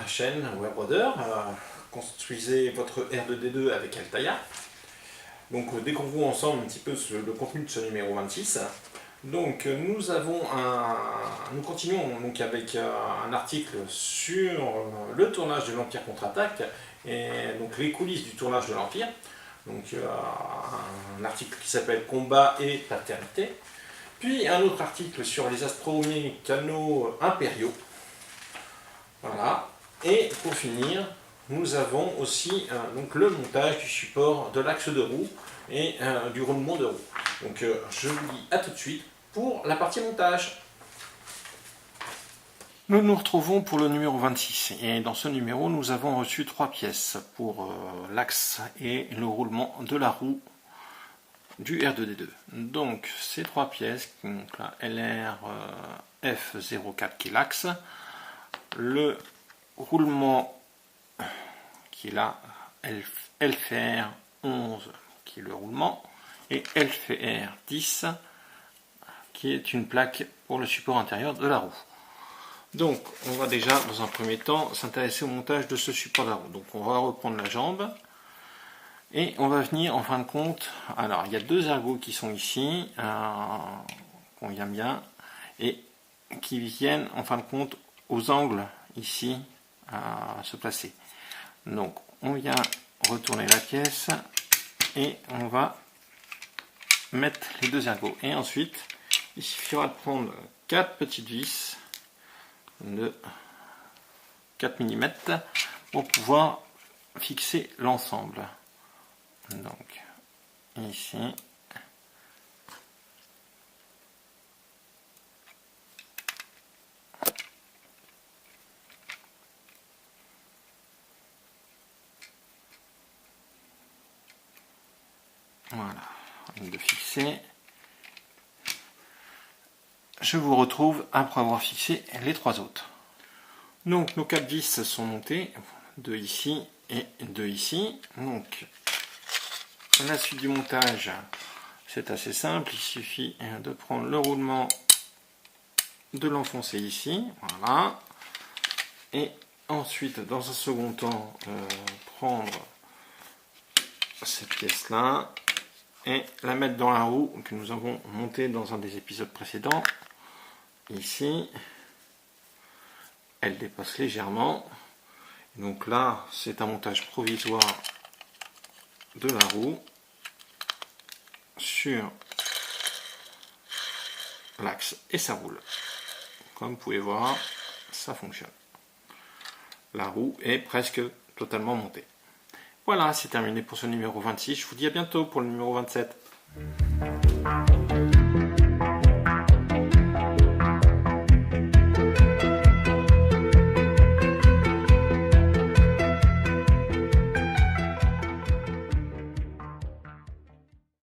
chaîne WebRoder. Construisez votre R2D2 avec Altaïa. Donc découvrons ensemble un petit peu le contenu de ce numéro 26. Donc nous continuons donc avec un article sur le tournage de l'Empire contre-attaque et donc les coulisses du tournage de l'Empire. Donc un article qui s'appelle Combat et paternité. Puis un autre article sur les astromécanos impériaux. Voilà. Et pour finir, nous avons aussi donc le montage du support de l'axe de roue et du roulement de roue. Donc je vous dis à tout de suite pour la partie montage. Nous nous retrouvons pour le numéro 26 et dans ce numéro nous avons reçu 3 pièces pour l'axe et le roulement de la roue du R2D2. Donc ces 3 pièces, donc la LR F04 qui est l'axe, le roulement qui est là, LFR 11 qui est le roulement, et LFR 10 qui est une plaque pour le support intérieur de la roue. Donc on va déjà dans un premier temps s'intéresser au montage de ce support de la roue. Donc on va reprendre la jambe et on va venir en fin de compte, alors il y a 2 ergots qui sont ici, qu'on vient bien, et qui viennent en fin de compte aux angles ici à se placer. Donc on vient retourner la pièce et on va mettre les 2 ergots. Et ensuite il suffira de prendre 4 petites vis de 4 mm pour pouvoir fixer l'ensemble. Donc ici. Voilà, de fixer. Je vous retrouve après avoir fixé les 3 autres. Donc nos 4 vis sont montées, 2 ici et 2 ici. Donc la suite du montage, c'est assez simple, il suffit de prendre le roulement, de l'enfoncer ici, voilà. Et ensuite, dans un second temps, prendre cette pièce-là et la mettre dans la roue que nous avons montée dans un des épisodes précédents. Ici, elle dépasse légèrement. Donc là, c'est un montage provisoire de la roue sur l'axe et ça roule. Comme vous pouvez voir, ça fonctionne. La roue est presque totalement montée. Voilà, c'est terminé pour ce numéro 26. Je vous dis à bientôt pour le numéro 27.